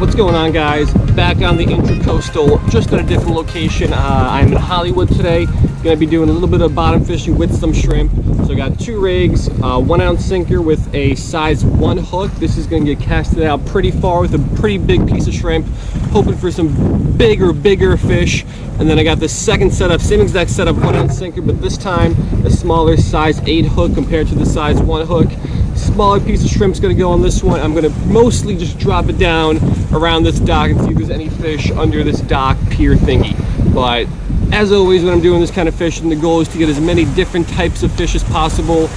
What's going on, guys? Back on the Intracoastal, just at a different location. I'm in Hollywood today. Gonna be doing a little bit of bottom fishing with some shrimp. So I got 2 rigs, 1 ounce sinker with a size 1 hook. This is gonna get casted out pretty far with a pretty big piece of shrimp, hoping for some bigger fish. And then I got the second setup, same exact setup, 1 ounce sinker, but this time a smaller size 8 hook compared to the size 1 hook. Smaller piece of shrimp's gonna go on this one. I'm gonna mostly just drop it down around this dock and see if there's any fish under this dock pier thingy. But as always, when I'm doing this kind of fishing, the goal is to get as many different types of fish as possible,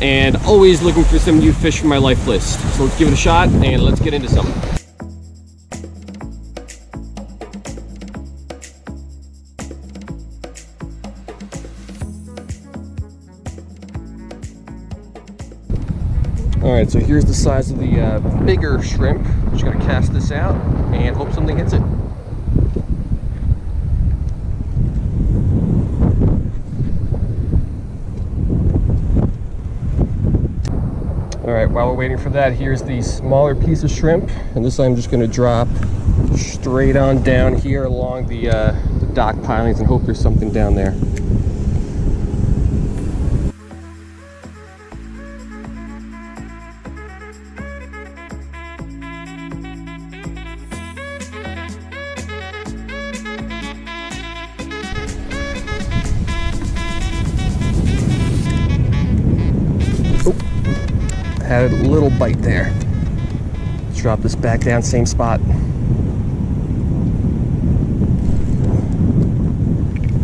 and always looking for some new fish for my life list. So let's give it a shot and let's get into something. All right, so here's the size of the bigger shrimp. Just gonna cast this out and hope something hits it. All right, while we're waiting for that, here's the smaller piece of shrimp, and this I'm just gonna drop straight on down here along the dock pilings and hope there's something down there. Had a little bite there. Let's drop this back down, same spot.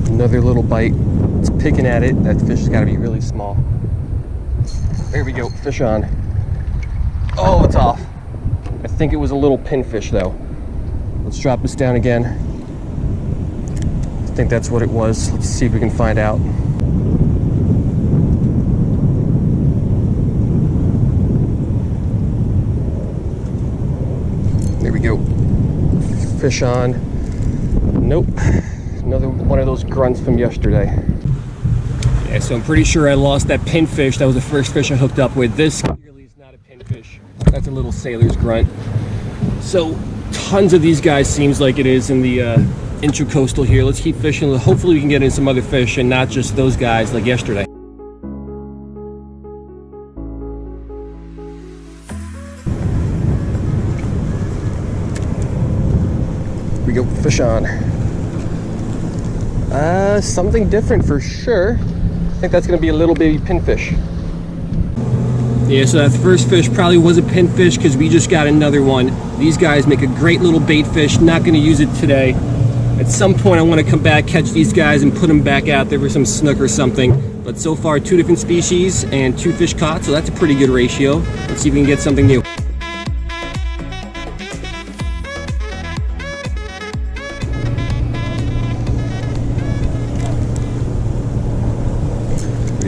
Another little bite. It's picking at it. That fish has got to be really small. There we go, fish on. Oh, it's off. I think it was a little pinfish though. Let's drop this down again. I think that's what it was. Let's see if we can find out. There we go. Fish on. Nope. Another one of those grunts from yesterday. Yeah, so I'm pretty sure I lost that pinfish. That was the first fish I hooked up with. This clearly is not a pinfish. That's a little sailor's grunt. So tons of these guys seems like it is in the Intracoastal here. Let's keep fishing. Hopefully we can get in some other fish and not just those guys like yesterday. We go, fish on. Something different for sure. I think that's gonna be a little baby pinfish. Yeah, so that first fish probably was a pinfish because we just got another one. These guys make a great little bait fish. Not gonna use it today. At some point I wanna come back, catch these guys and put them back out there for some snook or something. But so far 2 different species and 2 fish caught, so that's a pretty good ratio. Let's see if we can get something new.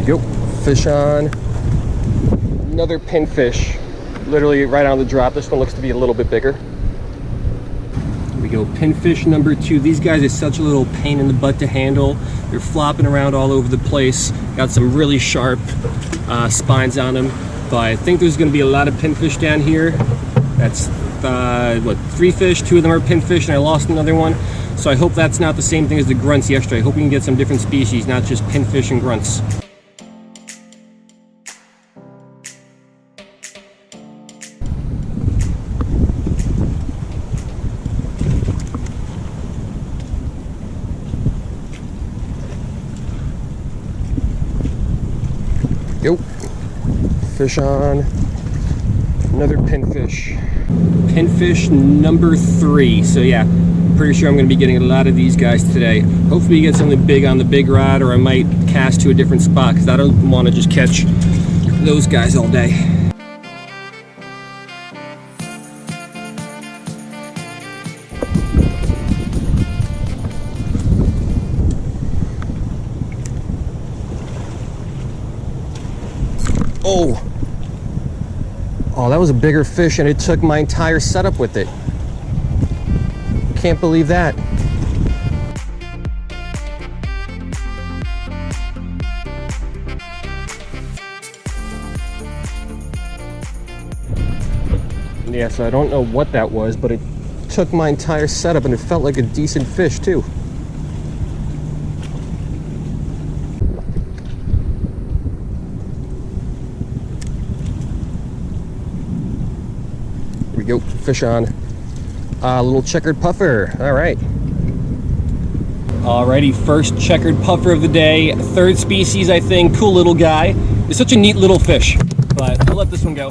Go, fish on. Another pinfish, literally right on the drop. This one looks to be a little bit bigger. Here we go, pinfish number 2. These guys are such a little pain in the butt to handle. They're flopping around all over the place. Got some really sharp spines on them, but I think there's going to be a lot of pinfish down here. That's what, 3 fish, 2 of them are pinfish, and I lost another one. So I hope that's not the same thing as the grunts yesterday. I hope we can get some different species, not just pinfish and grunts. Go, fish on. Another pinfish. Pinfish number 3. So yeah, pretty sure I'm going to be getting a lot of these guys today. Hopefully you get something big on the big rod, or I might cast to a different spot because I don't want to just catch those guys all day. Oh, that was a bigger fish and it took my entire setup with it. Can't believe that. Yeah, so I don't know what that was, but it took my entire setup and it felt like a decent fish too. Here we go, fish on. Little checkered puffer, all right. Alrighty, first checkered puffer of the day, third species I think, cool little guy. It's such a neat little fish, but I'll let this one go.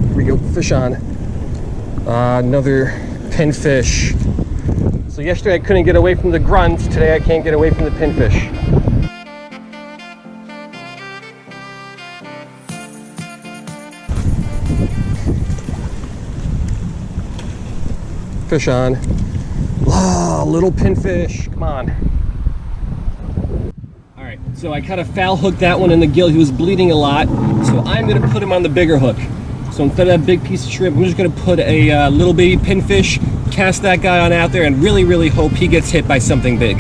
Here we go, fish on. Another pinfish. So yesterday I couldn't get away from the grunts, today I can't get away from the pinfish. Fish on. Oh, little pinfish, come on. All right, so I kind of foul hooked that one in the gill. He was bleeding a lot, so I'm gonna put him on the bigger hook. So instead of that big piece of shrimp, I'm just gonna put a little baby pinfish, cast that guy on out there, and really, really hope he gets hit by something big.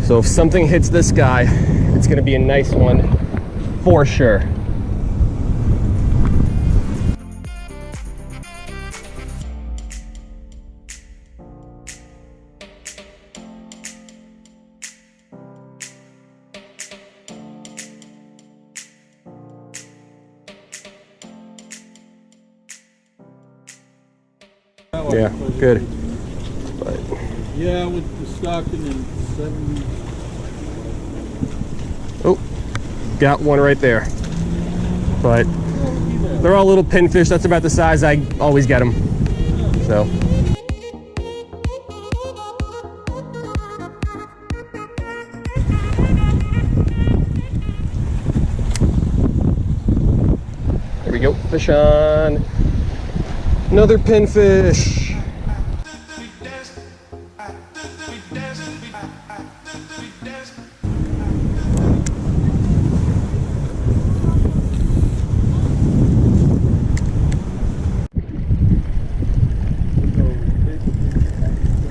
So if something hits this guy, it's gonna be a nice one. For sure. Yeah, good. But yeah, with the stocking in 70. Oh, got one right there. But they're all little pinfish. That's about the size I always get them. So. There we go, fish on. Another pinfish.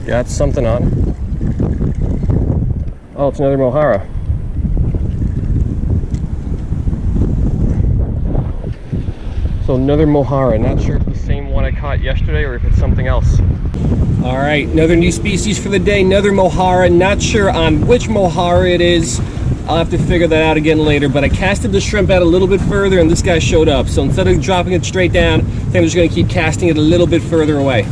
Got something on. Oh, it's another Mohara. So another Mohara. Not sure if it's the same one I caught yesterday or if it's something else. All right, another new species for the day, another Mohara. Not sure on which Mohara it is. I'll have to figure that out again later, but I casted the shrimp out a little bit further and this guy showed up. So instead of dropping it straight down, I think I'm just gonna keep casting it a little bit further away.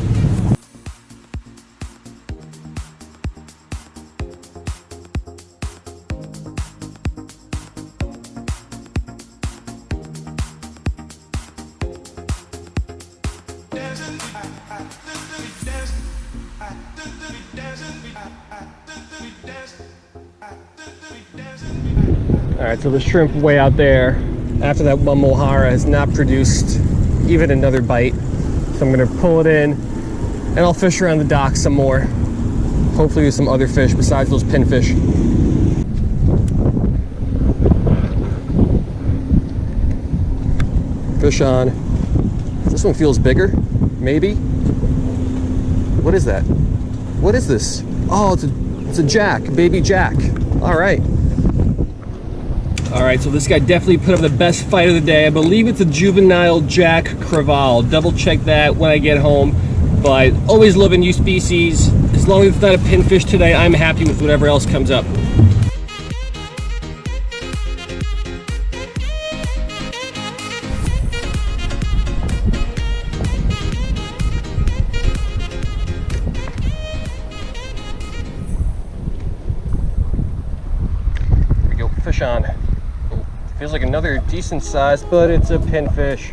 All right, so the shrimp way out there, after that one Mohara has not produced even another bite. So I'm gonna pull it in and I'll fish around the dock some more. Hopefully with some other fish besides those pinfish. Fish on. This one feels bigger, maybe. What is that? What is this? Oh, it's a jack, baby jack. All right. All right, so this guy definitely put up the best fight of the day. I believe it's a juvenile jack crevalle. Double check that when I get home. But always love a new species. As long as it's not a pinfish today, I'm happy with whatever else comes up. Here we go, fish on. Feels like another decent size, but it's a pinfish.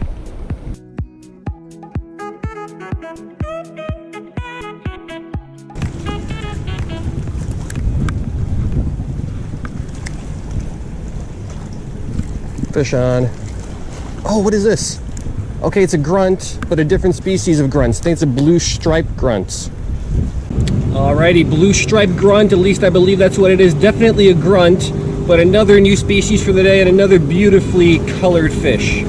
Fish on. Oh, what is this? Okay, it's a grunt, but a different species of grunts. I think it's a blue striped grunt. Alrighty, blue striped grunt, at least I believe that's what it is. Definitely a grunt. But another new species for the day and another beautifully colored fish.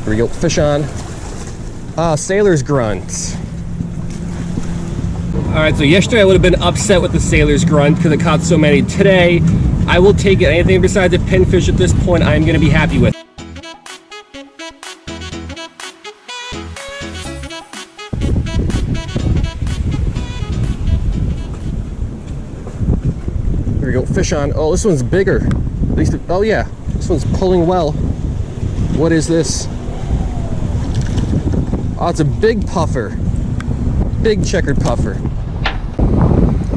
Here we go, fish on. Sailor's grunt. All right, so yesterday I would have been upset with the sailor's grunt because I caught so many. Today, I will take it. Anything besides a pinfish at this point, I'm going to be happy with. Here we go, fish on. Oh, this one's bigger. At least, oh yeah, this one's pulling well. What is this? Oh, it's a big puffer. Big checkered puffer.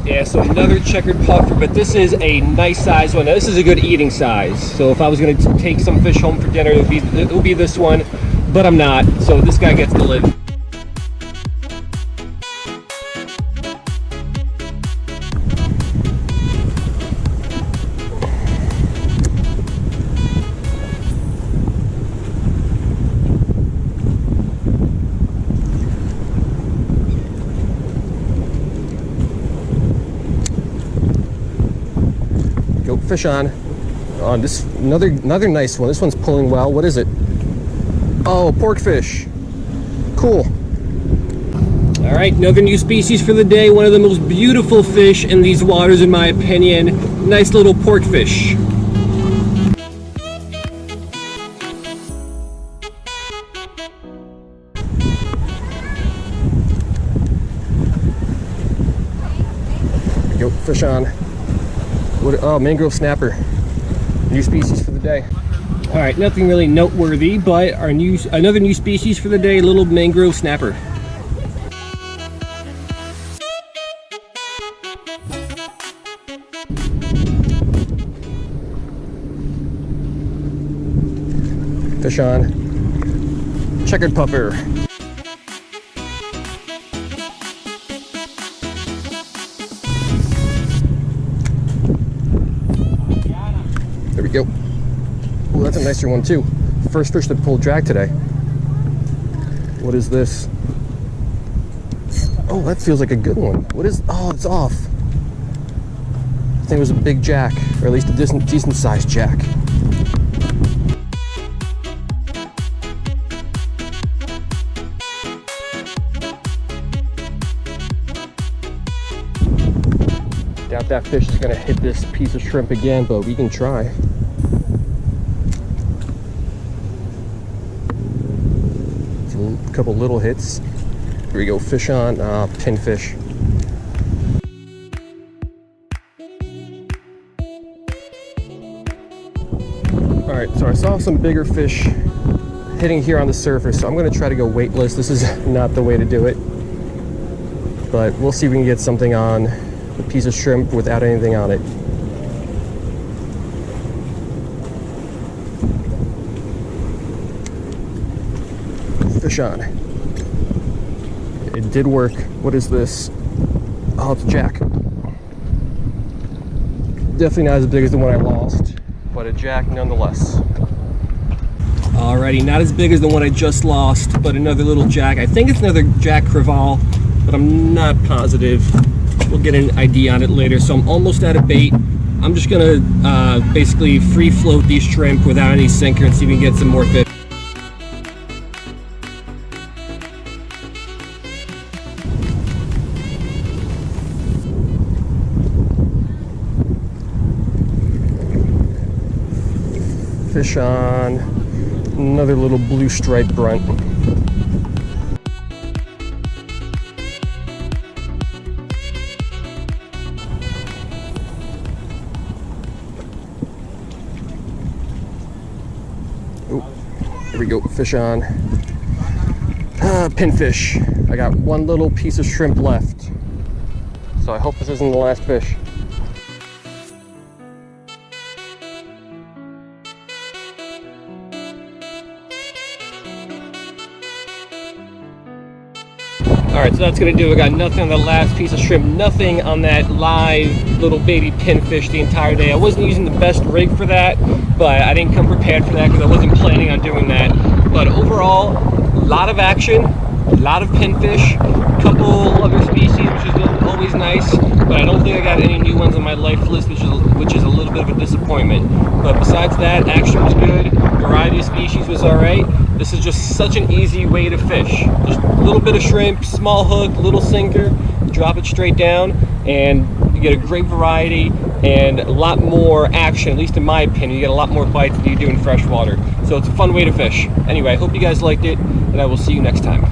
Yeah, so another checkered puffer, but this is a nice size one. Now, this is a good eating size. So if I was going to take some fish home for dinner, it would be this one, but I'm not. So this guy gets to live. Fish on. On this another nice one. This one's pulling well. What is it? Oh, porkfish. Cool. All right, another new species for the day. One of the most beautiful fish in these waters, in my opinion. Nice little porkfish. There we go. Fish on. Oh, mangrove snapper. New species for the day. All right, nothing really noteworthy, but another new species for the day, little mangrove snapper. Fish on. Checkered puffer. There we go. Oh, that's a nicer one too. First fish that pulled drag today. What is this? Oh, that feels like a good one. What is? Oh, it's off. I think it was a big jack, or at least a decent sized jack. Doubt that fish is gonna hit this piece of shrimp again, but we can try. A couple little hits. Here we go, fish on, pinfish. All right, so I saw some bigger fish hitting here on the surface, so I'm gonna try to go weightless. This is not the way to do it, but we'll see if we can get something on a piece of shrimp without anything on it. Fish on. It did work. What is this? Oh, it's a jack. Definitely not as big as the one I lost, but a jack nonetheless. Alrighty, not as big as the one I just lost, but another little jack. I think it's another jack crevalle, but I'm not positive. We'll get an ID on it later. So I'm almost out of bait. I'm just gonna basically free float these shrimp without any sinker and see if we can get some more fish. Fish on. Another little blue striped brunt. Here we go, fish on. Pinfish. I got one little piece of shrimp left. So I hope this isn't the last fish. All right, so that's gonna do. I got nothing on the last piece of shrimp, nothing on that live little baby pinfish the entire day. I wasn't using the best rig for that, but I didn't come prepared for that because I wasn't planning on doing that. But overall, a lot of action, A lot of pinfish, a couple other species, which is always nice, but I don't think I got any new ones on my life list, which is a little bit of a disappointment. But besides that, action was good, variety of species was alright. This is just such an easy way to fish. Just a little bit of shrimp, small hook, little sinker, drop it straight down, and you get a great variety and a lot more action, at least in my opinion. You get a lot more bites than you do in freshwater. So it's a fun way to fish. Anyway, I hope you guys liked it, and I will see you next time.